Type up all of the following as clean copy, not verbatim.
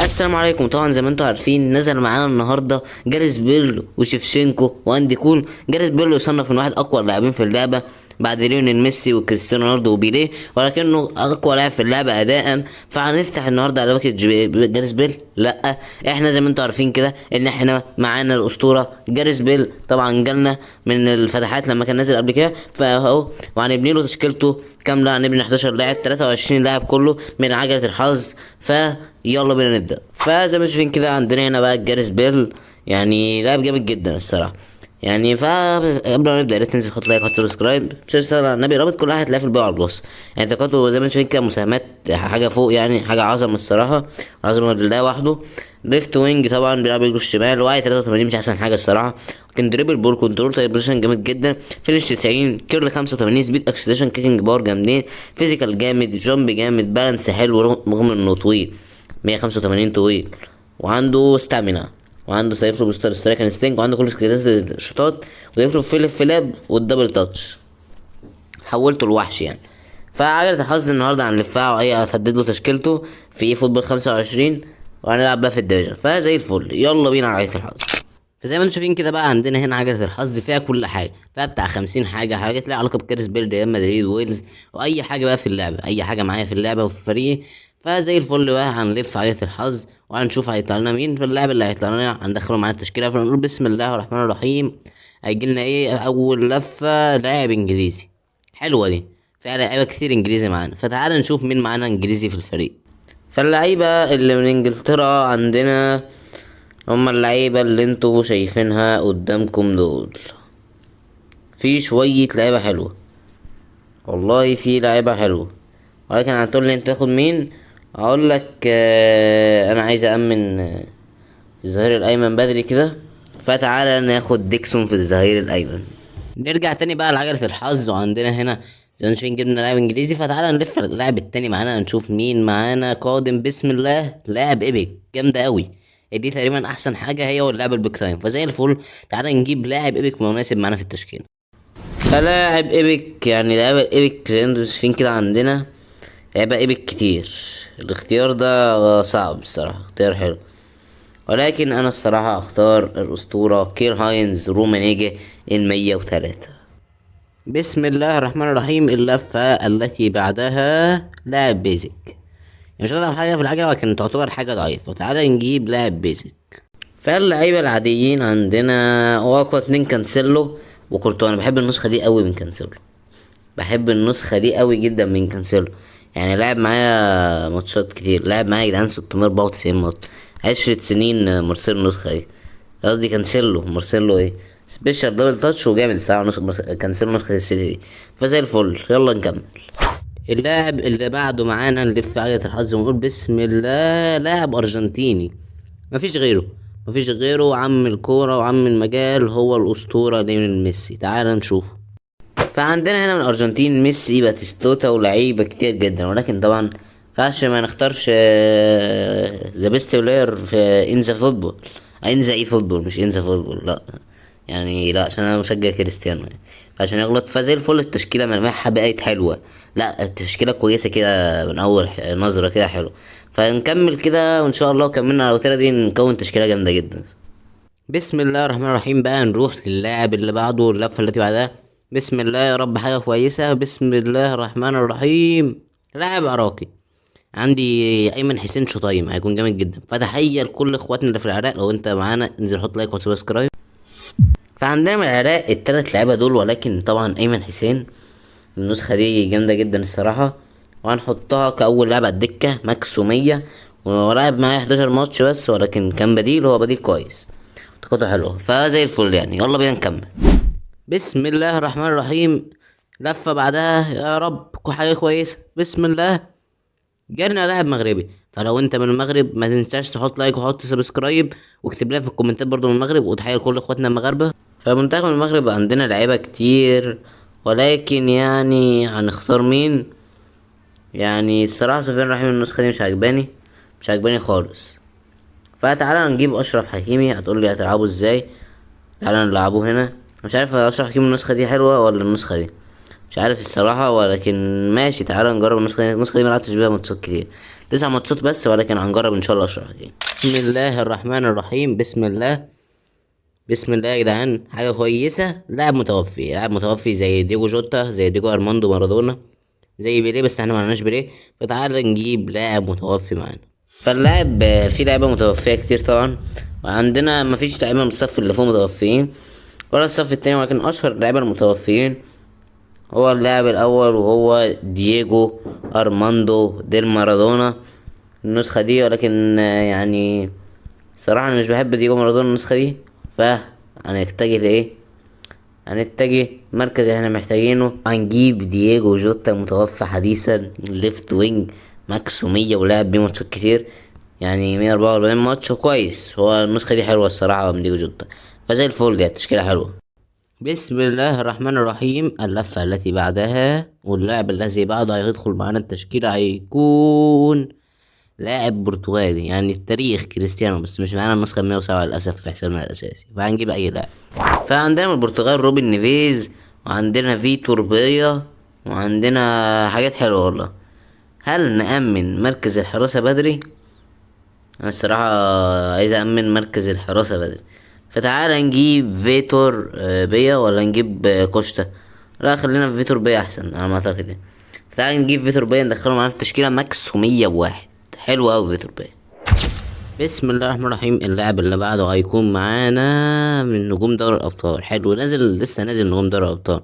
السلام عليكم. طبعا زي ما انتم عارفين نزل معانا النهارده جاريث بيل وشيفشينكو واندي كول. جاريث بيل يصنف من واحد اقوى اللاعبين في اللعبه بعد ليونيل ميسي وكريستيانو رونالدو وبيليه، ولكنه اقوى لاعب في اللعبه اداء. فهنفتح النهارده على باكج جاريث بيل. لا، احنا زي ما انتم عارفين كده ان احنا معانا الاسطوره جاريث بيل. طبعا جالنا من الفتحات لما كان نازل قبل كده فاهو، وهنبني له تشكيلته كامله. هنبني 11 لاعب، 23 لاعب كله من عجله الحظ. يلا بينا نبدا. فزي ما شايفين كده عندنا هنا بقى جاريث بيل، يعني لاعب جامد جدا الصراحه. يعني قبل ما نبدا يا ريت تنزل تحط لايك وتحط سبسكرايب. مش هتسال على النبي، رابط كل حاجه هتلاقيها في البيو على الوصف. يعني ثقته زي ما انتم شايفين كده، مساهمات حاجه فوق، يعني حاجه عظمه الصراحه، عظمه لله وحده. ليفت وينج طبعا بيلعب رجله الشمال، واعي 83 مش احسن حاجه الصراحه. كان دريبل بول كنترول تايب بوزيشن جامد جدا، فينش 90، كيرل 85، سبيد اكسلريشن كيكنج باور جامدين، فيزيكال جامد، جامب جامد، بالانس حلو رغم انه طويل 185 طويل، وعنده ستامينا، وعنده سيفرو بوستر سترايك انستنج، وعنده كل سكيلات الشوطات، ويفرق فيليب فلاب والدبل تاتش. حولته لوحش يعني. فعجلة الحظ النهارده هنلفها وايه، هسدد له تشكيلته في ايه فوتبول 25، وهنلعب بقى في الديفيجن. فزي الفل، يلا بينا على عجلة الحظ. فزي ما انتم شايفين كده بقى عندنا هنا عجلة الحظ فيها كل حاجة، فيها بتاع 50 حاجة، حاجات ليها علاقة بكاريس بيل، ريال مدريد، ويلز، وأي حاجة بقى في اللعبة، أي حاجة معايا في اللعبة وفي فريقي. فزي الفل بقى هنلف عجلة الحظ وهنشوف هيطلع لنا مين في اللعبة. اللي هيطلع لنا هندخله معانا التشكيلة، فنقول بسم الله الرحمن الرحيم. هيجيلنا ايه أول لفة؟ لاعب إنجليزي. حلوة دي، فيها لعيبة كتير إنجليزي معانا. فتعال نشوف مين معانا إنجليزي في الفريق. فاللعيبة اللي من إنجلترا عندنا هما اللعيبة اللي انتوا شايفينها قدامكم دول. في شوية لعيبة حلوة، والله في لعيبة حلوة، ولكن هتقول لي انت تاخد مين؟ اقول لك انا عايز امن الظهير الايمن بدري كده، فتعالى ناخد ديكسون في الظهير الايمن. نرجع تاني بقى لعجلة الحظ، وعندنا هنا زي ما شايفين جبنا لاعب انجليزي. فتعالى نلف اللاعب التاني معانا نشوف مين معانا قادم. بسم الله، لاعب ايبك جامدة قوي، دي تقريبا احسن حاجة هي واللاعب البيك تايم. فزي الفل، تعالى نجيب لاعب ايبك مناسب معانا في التشكيل. فلاعب ايبك، يعني لاعب ايبك زي ما انتوا شايفين كده عندنا لعيبة ايبك كتير. الاختيار ده صعب الصراحة، اختيار حلو، ولكن انا الصراحة اختار الاسطورة كير هاينز رومانيجي 103. بسم الله الرحمن الرحيم. اللفة التي بعدها لاعب بيزك، يعني مش هنعرف حاجة في العجلة لكن تعتبر حاجة ضعيفة. وتعالى نجيب لاعب بيزك. فاللعيبة العاديين عندنا واقوى اتنين كانسيلو وكورتوا. انا بحب النسخة دي قوي من كانسيلو، بحب النسخة دي قوي جدا من كانسيلو. يعني لعب معايا ماتشات كتير، لعب معايا يا جدعان 694 ماتش، 10 سنين مارسيلو النسخة دي، قصدي كانسيلو. مارسيلو ايه، سبيشال دبل تاتش وجامد الصراحة. كانسيلو نسخة السيتي دي. فزي الفل، يلا نكمل. اللاعب اللي بعده معانا نلف عجلة الحظ ونقول بسم الله. لاعب أرجنتيني، مفيش غيره، مفيش غيره، عم الكورة وعم المجال، هو الأسطورة ليونيل ميسي. تعال نشوف. فعندنا هنا من الارجنتين ميسي، باتيستوتا، ولاعيبه كتير جدا، ولكن طبعا فعش ما نختارش ذا بيست بلاير في ان ذا فوتبول، ان ذا اي فوتبول، مش ان ذا فوتبول، لا يعني، لا عشان انا مشجع كريستيانو يعني، عشان يغلط. فزي الفل، التشكيله ملامحها بقت حلوه، لا التشكيله كويسه كده من اول نظره كده حلو. فنكمل كده وان شاء الله كملنا على الوتيره دي نكون تشكيله جامده جدا. بسم الله الرحمن الرحيم. بقى نروح للاعب اللي بعده، اللفه التي بعدها. بسم الله يا رب حاجه كويسه. بسم الله الرحمن الرحيم. لاعب عراقي عندي، ايمن حسين شطايم، هيكون جامد جدا. فتحيه لكل اخواتنا اللي في العراق، لو انت معانا انزل حط لايك وسبسكرايب. فعندنا من العراق التلات لعيبه دول، ولكن طبعا ايمن حسين النسخه دي جامده جدا الصراحه، وهنحطها كاول لاعب على الدكه مكسوميه. ولعب معايا 11 ماتش بس، ولكن كان بديل، هو بديل كويس، طاقته حلوه. فزي الفل يعني، يلا بينا نكمل. بسم الله الرحمن الرحيم. لفه بعدها يا رب حاجه كويسه. بسم الله. جالنا لاعب مغربي، فلو انت من المغرب ما تنساش تحط لايك وحط سبسكرايب، واكتب لنا في الكومنتات برضو من المغرب، وتحيه لكل اخواتنا المغاربه. فمنتخب المغرب عندنا لعيبه كتير، ولكن يعني هنختار مين؟ يعني الصراحه سفيان رحيم النسخه دي مش عجباني، مش عجباني خالص. فتعالى نجيب اشرف حكيمي. هتقول لي هتلعبه ازاي؟ تعالى نلعبه هنا. مش عارف اشرف حكيمي النسخه دي حلوه ولا النسخه دي، مش عارف الصراحة، ولكن ماشي تعالى نجرب النسخة دي. النسخة دي ملعبتش بيها ماتشات كتير، 9 ماتشات بس، ولكن هنجرب ان شاء الله اشرح دي. بسم الله الرحمن الرحيم. بسم الله. بسم الله يا جدعان. حاجة كويسة، لاعب متوفي زي ديجو جوتا، زي ديجو ارماندو مارادونا، زي بيليه، بس احنا معناش بيليه، فتعالى نجيب لاعب متوفي معانا. فاللاعب في لعيبة متوفية كتير طبعا، وعندنا مفيش لعيبة من الصف اللي فوق متوفيين ولا الصف التاني، ولكن أشهر اللعيبة المتوفيين هو اللاعب الأول، وهو دييجو أرماندو ديل مارادونا النسخة دي. ولكن يعني صراحة أنا مش بحب دييجو مارادونا النسخة دي، فهنتجه لإيه؟ هنتجه المركز اللي احنا محتاجينه. هنجيب دييجو جوتا متوفى حديثا، ليفت وينج، ماكسو 100 ولعب بيه ماتشات كتير، يعني 144 ماتش كويس. هو النسخة دي حلوة الصراحة من دييجو جوتا، فزي الفل، دي تشكيلة حلوة. بسم الله الرحمن الرحيم. اللفة التي بعدها واللاعب الذي بعده هيدخل معانا التشكيلة هيكون لاعب برتغالي، يعني التاريخ كريستيانو، بس مش معانا النسخة 107 للأسف في حسابنا الأساسي، فهنجيب أي لاعب. فعندنا من البرتغال روبن نيفيز، وعندنا فيتور بيا، وعندنا حاجات حلوة والله. هل نأمن مركز الحراسة بدري؟ أنا الصراحة عايز أأمن مركز الحراسة بدري، فتعالى نجيب فيتور بيا، ولا نجيب كوشتا؟ لا، خلينا في فيتور بيا أحسن على ما أعتقد يعني. فتعالى نجيب فيتور بيا ندخله معانا في التشكيلة، ماكس 101. حلو أوي فيتور بيا. بسم الله الرحمن الرحيم. اللاعب اللي بعده هيكون معانا من نجوم دوري الابطال. حلو، لسه نازل نجوم دوري الابطال،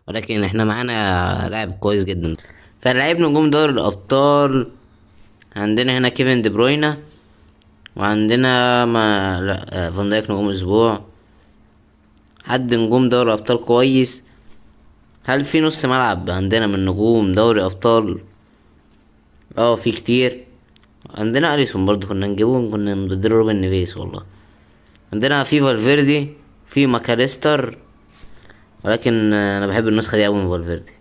ولكن احنا معانا لاعب كويس جدا. فلاعب نجوم دوري الابطال عندنا هنا كيفن دي بروينا، وعندنا ما لا فان دايك نجوم اسبوع. حد نجوم دوري الابطال كويس؟ هل في نص ملعب عندنا من نجوم دوري ابطال؟ في كتير. عندنا اليسون برضو كنا نجيبه، كنا نديله روبن نيفيس والله. عندنا في فالفيردي، في ماكاليستر، ولكن انا بحب النسخه دي قوي من فالفيردي.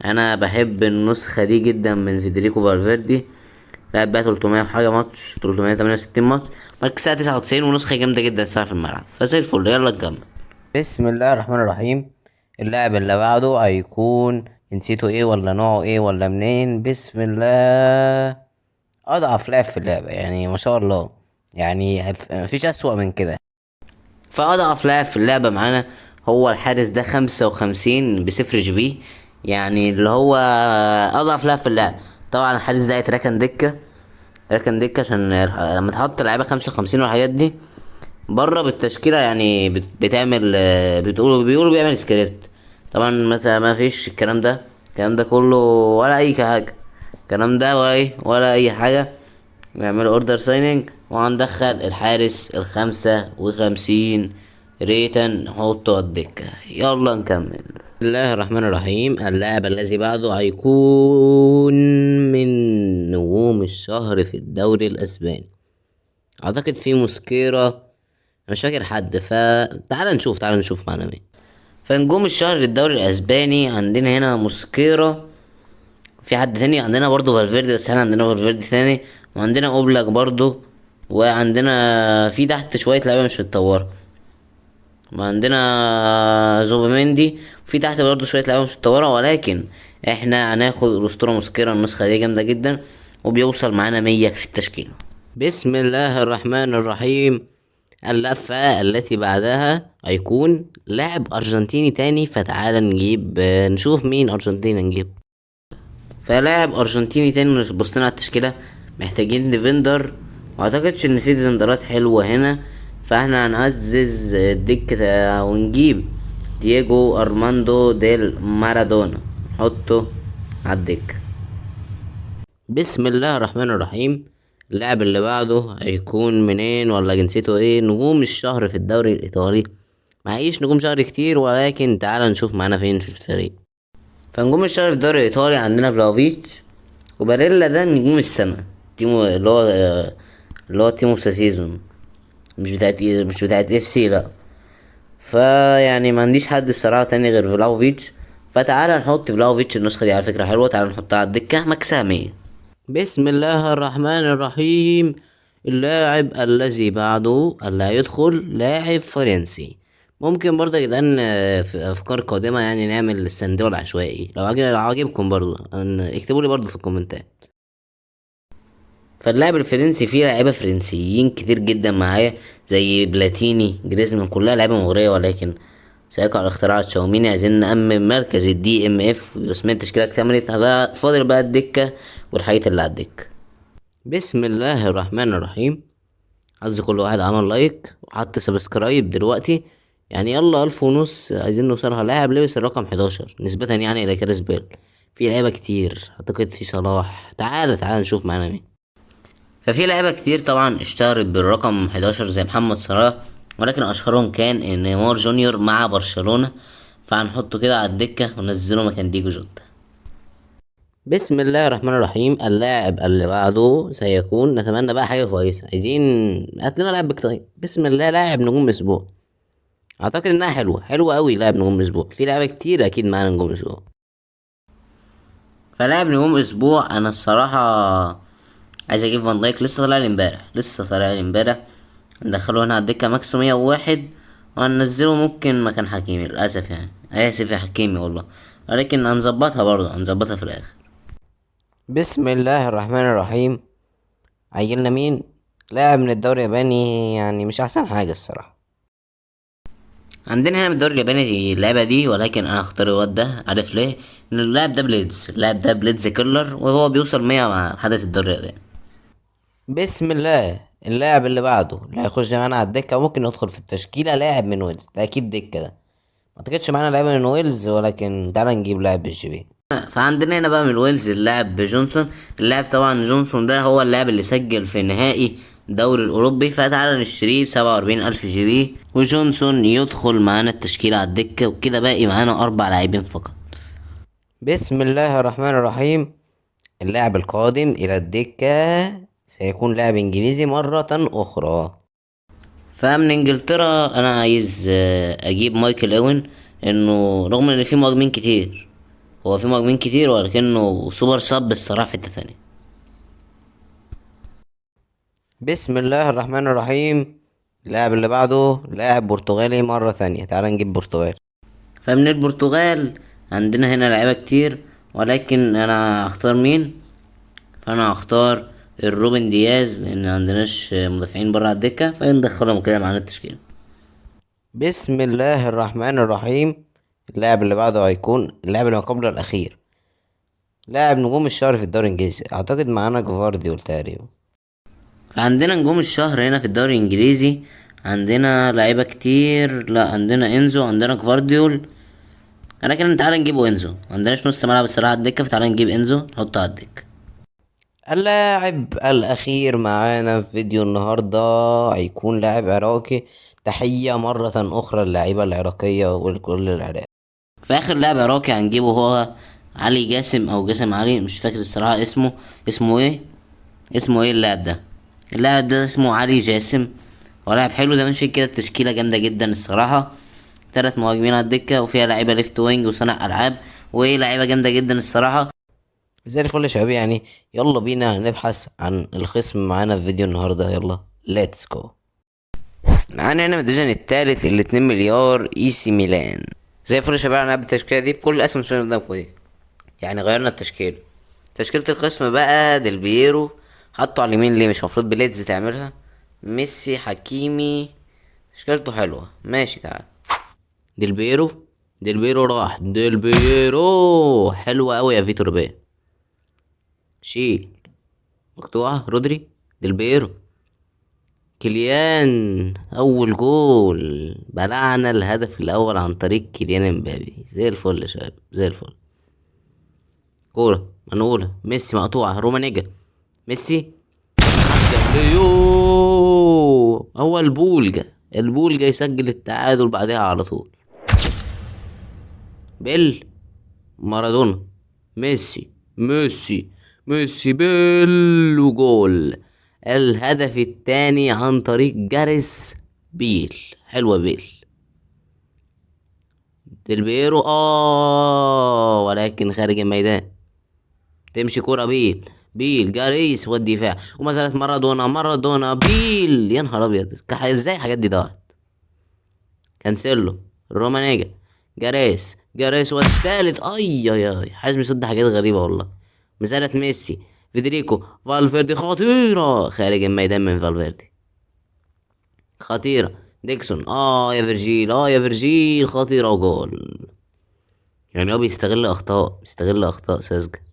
انا بحب النسخه دي جدا من فيدريكو فالفيردي. لعب بقى 300 وحاجه ماتش، 368 ماتش، مركز ساعه 99، ونسخه جامده جدا الصراحه في الملعب، فزي الفل. يلا نكمل. بسم الله الرحمن الرحيم. اللاعب اللي بعده هيكون جنسيته ايه، ولا نوعه ايه، ولا منين؟ بسم الله. اضعف لاعب في اللعبه، يعني ما شاء الله، يعني مفيش اسوأ من كده. فأضعف لاعب في اللعبة معانا هو الحارس ده، 55 بصفر جي بي، يعني اللي هو أضعف لاعب في اللعبة. طبعا الحارس ده يتركن دكة، ركن دكة عشان لما تحط لعيبة 55 والحاجات دي بره بالتشكيلة، يعني بتعمل بيقولوا بيعمل سكريبت. طبعا ما فيش الكلام ده كله، ولا أي حاجة. الكلام ده ولا أي حاجة. نعمل اوردر سايننج، وهندخل الحارس ال55 ريتا، نحطه على الدكة. يلا نكمل. بسم الله الرحمن الرحيم. اللاعب الذي بعده هيكون من نجوم الشهر في الدوري الاسباني، اعتقد في موسكيرا، أنا مش فاكر حد، تعال نشوف معنا مين. فنجوم الشهر للدوري الاسباني عندنا هنا موسكيرا، في حد تاني عندنا برضو فالفيردي، بس احنا عندنا فالفيردي تاني، وعندنا اوبلاك برضو، وعندنا في تحت شوية لعيبة مش متطورة، وعندنا زوبيميندي، وفي تحت برضو شوية لعيبة مش متطورة، ولكن احنا هناخد الاسطورة موسكيرا. النسخة دي جامدة جدا، وبيوصل معانا 100 في التشكيلة. بسم الله الرحمن الرحيم. اللفة التي بعدها هيكون لاعب ارجنتيني تاني، فتعالى نشوف مين ارجنتيني نجيب. فلاعب ارجنتيني تاني، بصينا على التشكيله محتاجين ديفندر، معتقدش ان في ديفندرات حلوه هنا، فاحنا هنعزز الدكه ونجيب دييجو ارماندو ديل مارادونا، نحطه على الدكه. بسم الله الرحمن الرحيم. اللاعب اللي بعده هيكون منين، ولا جنسيته ايه؟ نجوم الشهر في الدوري الايطالي، معيش نجوم شهر كتير، ولكن تعال نشوف معانا فين في الفريق. فنجوم الشهر في الدوري الايطالي عندنا فلافيتش وباريلا، ده نجوم السنة. تيمو اللي هو تيمو ساسيزون، مش بتاعت اف سي، لا. فيعني ما عنديش حد الصراحة تاني غير فلاوفيتش، فتعالى نحط فلاوفيتش. النسخة دي على فكرة حلوة، تعالى نحطها على الدكة مكسامية. بسم الله الرحمن الرحيم. اللاعب الذي بعده اللي هيدخل لاعب فرنسي ممكن برضه يا جدعان في افكار قادمه يعني نعمل الصندوق العشوائي، لو عاجبكم برضه اكتبوا لي برضه في الكومنتات. فاللاعب الفرنسي فيه لعيبه فرنسيين كتير جدا معايا، زي بلاتيني، جريزمان، كلها لعيبه مغريه، ولكن سيقع على اختراع تشاوميني. عايزين نأمن مركز الدي ام اف ورسمية التشكيلة اكتملت، بقى فاضل بقى الدكة والحاجات اللي على الدكة. بسم الله الرحمن الرحيم. عايز كل واحد عمل لايك وحط سبسكرايب دلوقتي، يعني يلا 1500 عايزين نوصلها. لاعب لبس الرقم 11 نسبة يعني الى كاريس بيل. في لعيبة كتير، اعتقد في صلاح. تعال نشوف معانا مين. ففي لعيبة كتير طبعا اشتهرت بالرقم 11 زي محمد صلاح، ولكن اشهرهم كان نيمار جونيور مع برشلونة. فهنحطه كده على الدكة وننزله مكان ديجو جوتا. بسم الله الرحمن الرحيم. اللاعب اللي بعده سيكون، نتمنى بقى حاجة كويسة، عايزين هات لنا لاعب بكتير. بسم الله. لاعب نجوم اسبوع. اعتقد انها حلوة قوي. لاعب نجوم اسبوع، في لعيبة كتير اكيد معانا نجوم اسبوع. فلاعب نجوم اسبوع انا الصراحة عايز اجيب فان دايك. لسه طالع لي امبارح. ندخله هنا على الدكة ماكس 101، وهننزله ممكن مكان حكيمي. للأسف يعني آسف يا حكيمي والله، ولكن هنظبطها في الآخر. بسم الله الرحمن الرحيم. عيلنا مين؟ لاعب من الدوري الياباني، يعني مش أحسن حاجة الصراحة. عندنا هنا من الدوري الياباني اللعبة دي، ولكن أنا هختار الواد ده. عارف ليه؟ إن اللاعب ده بليدز كيلر، وهو بيوصل 100 مع حدث الدوري الياباني. بسم الله. اللاعب اللي بعده اللي هيخش معانا على الدكة وممكن يدخل في التشكيلة، لاعب من ويلز ده أكيد دكة ده. ما اعتقدش معانا لعيبة من ويلز، ولكن تعالى نجيب لاعب بالشبيه. فعندنا هنا بقى من ويلز اللاعب جونسون. اللاعب طبعا جونسون ده هو اللاعب اللي سجل في نهائي الدوري الأوروبي، فتعالى نشتريه ب47,000 جنيه، وجونسون يدخل معانا التشكيلة على الدكة. وكده باقي معانا 4 لاعبين فقط. بسم الله الرحمن الرحيم. اللاعب القادم إلى الدكة سيكون لاعب إنجليزي مرة أخرى. فمن انجلترا انا عايز اجيب مايكل اوين. انه رغم ان في مهاجمين كتير ولكنه سوبر صب الصراحه في حته ثانيه. بسم الله الرحمن الرحيم. اللاعب اللي بعده لاعب برتغالي مرة ثانية. تعال نجيب برتغال. فمن البرتغال عندنا هنا لعيبة كتير، ولكن انا هختار مين؟ فانا هختار الروبن دياز، لان معندناش مدافعين برا على الدكة، فندخلهم كده معانا التشكيلة. بسم الله الرحمن الرحيم. اللاعب اللي بعده هيكون اللاعب اللي ما قبل الأخير، لاعب نجوم الشهر في الدوري الإنجليزي. أعتقد معانا جفارديول تقريبا. عندنا نجوم الشهر هنا في الدوري الإنجليزي، عندنا لعيبة كتير. لا، عندنا إنزو، عندنا جفارديول، ولكن تعالى نجيبه إنزو. معندناش نص ملعب الصراحة على الدكة، فتعالى نجيب إنزو نحطه على الدكة. اللاعب الأخير معانا في فيديو النهاردة هيكون لاعب عراقي. تحية مرة أخرى للعيبة العراقية ولكل العراق. في آخر لاعب عراقي هنجيبه هو علي جاسم أو جاسم علي، مش فاكر الصراحة اسمه ايه اللاعب ده اسمه علي جاسم. هو لاعب حلو زي ما شايف كده. التشكيلة جامدة جدا الصراحة. 3 مهاجمين على الدكة، وفيها لعيبة ليفت وينج وصانع ألعاب، وايه لعيبة جامدة جدا الصراحة. زي الفل يا شباب. يعني يلا بينا نبحث عن الخصم معانا في فيديو النهارده. يلا ليتس جو. معانا هنا من الديفيجن التالت 2 مليار اي سي ميلان. زي الفل يا شباب. انا بالتشكيله دي بكل الاسم اللي قدامكم دي، يعني غيرنا تشكيله الخصم بقى. ديل بييرو حطه على اليمين ليه؟ مش المفروض بليدز تعملها؟ ميسي، حكيمي، تشكيلته حلوه. ماشي تعال. ديل بييرو راح. ديل بييرو حلوه قوي يا فيتور بيه. شيل. مقطوعة. رودري. ديل بيرو. كيليان اول جول. بلعنا الهدف الاول عن طريق كيليان امبابي. زي الفل يا شباب، زي الفل. كورة منقولة. ميسي مقطوعة. رومانيجا. ميسي. ليو. هو البولجا يسجل التعادل بعدها على طول. بيل. مارادونا. ميسي بيل وجول. الهدف التاني عن طريق جاريس بيل. حلوة بيل. ديل بيرو ولكن خارج الميدان. تمشي كرة بيل جاريس والدفاع، وما زالت مارادونا بيل. يا نهار ابيض، ازاي الحاجات دي ضاعت؟ كانسيلو، رومانيجا، جاريس والتالت. اي اي اي، حاسس بيصد حاجات غريبة والله. مسألة ميسي، فيدريكو، فالفيردي خطيرة خارج الميدان من فالفيردي، خطيرة. ديكسون، يا فيرجيل، يا فيرجيل، خطيرة وجول. يعني هو بيستغل اخطاء ساذجة.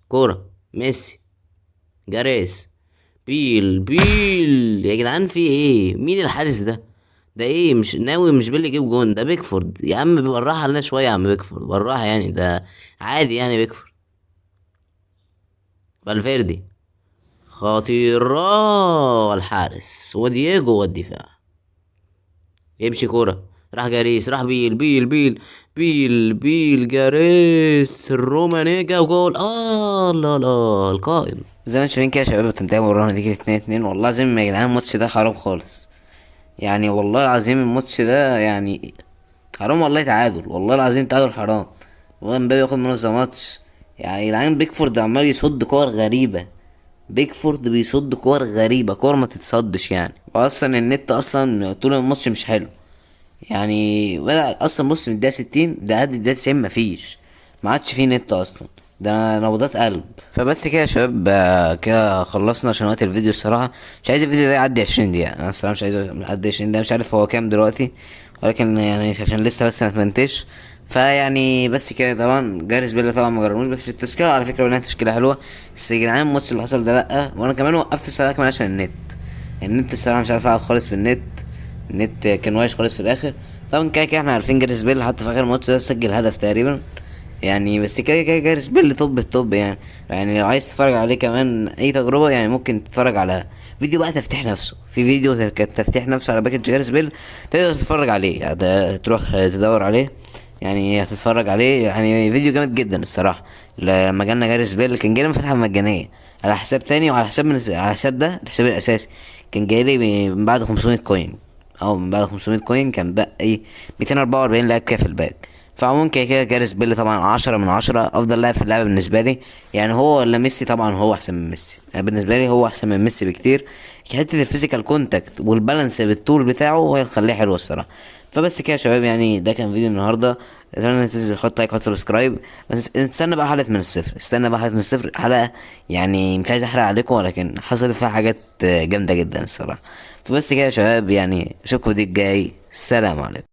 كورة، ميسي، جاريس، بيل يا جدعان، في ايه؟ مين الحارس ده؟ ده ايه؟ مش ناوي، مش بيل يجيب جون؟ ده بيكفورد يا عم، بالراحة علينا شوية يا عم بيكفورد، بالراحة يعني، ده عادي يعني بيكفورد. فالفيردي، خطيرة، الحارس ودييجو والدفاع. يمشي كورة، راح جاريس، راح بيل جاريس، الرومانيجا وجول. لا لا، القائم. زي ما انتم شايفين كده يا شباب، بتنتهي ورانا نتيجة 2-2. والله العظيم يا جدعان الماتش ده حرام خالص. يعني والله العظيم الماتش ده يعني حرام، والله تعادل، والله العظيم تعادل حرام. هو امبابي ياخد منه ذا ماتش. يعني يا جدعان بيكفورد عمال يصد كور غريبة. بيكفورد بيصد كور غريبة، كور ما تتصدش يعني. واصلا النت اصلا طول الماتش مش حلو. يعني بدأ اصلا، بص من الدقيقة 60 ده قد الدقيقة 90 مفيش، ما عادش فيه نت اصلا، ده نبضات قلب. فبس كده يا شباب، كده خلصنا عشان وقت الفيديو الصراحة. مش عايز الفيديو ده يعدي 20 دقيقة، انا الصراحة مش عايز يعدي 20 دقيقة. مش عارف هو كام دلوقتي، ولكن يعني عشان لسه بس ما اتمنتش. فيعني بس كده، طبعا جاريس بيل طبعا ما جربوش، بس في التشكيلة على فكرة بناها تشكيلة حلوة. بس يا جدعان الماتش اللي حصل ده لأ، وانا كمان وقفت الصراحة كمان عشان النت. النت الصراحة مش عارف العب خالص في النت. النت كان وايش خالص في الاخر. طبعا كده كده احنا عارفين جاريس بيل حتى في اخر الماتش ده سجل هدف تقريبا. يعني بس كده كده جاريس بيل توب التوب يعني. يعني لو عايز تتفرج عليه كمان اي تجربة، يعني ممكن تتفرج على فيديو بقى تفتح نفسه، في فيديو كان تفتح نفسه على باكج جاريس بيل. تقدر تتفرج عليه يعني، تروح تدور عليه، يعني هتتفرج عليه. يعني فيديو جامد جدا الصراحة. لما جالنا جاريس بيل كان جاي فتحة مجانية على حساب تاني، وعلى حساب على حساب ده الحساب الاساسي كان جاي لي من بعد 500 كوين. او من بعد 500 كوين كان بقى ايه 244 لاعب كده في الباك. فعموما كده كده جاريس بيل طبعا 10 من 10، افضل لاعب في اللعبه بالنسبه لي. يعني هو ولا ميسي؟ طبعا هو احسن من ميسي، يعني بالنسبه لي هو احسن من ميسي بكتير. حته الفيزيكال كونتاكت والبالانس بالطول بتاعه هو اللي مخليه حلو الصراحه. فبس كده يا شباب، يعني ده كان فيديو النهارده. اتمنى تنزل تحط لايك وتحط سبسكرايب. بس استنى بقى حلقه من الصفر، استنى بقى حلقه من الصفر، حلقه يعني مش عايز احرق عليكم، ولكن حصل فيها حاجات جامده جدا الصراحه. فبس كده يا شباب، يعني اشوفكم فيديو الجاي. سلام عليكم.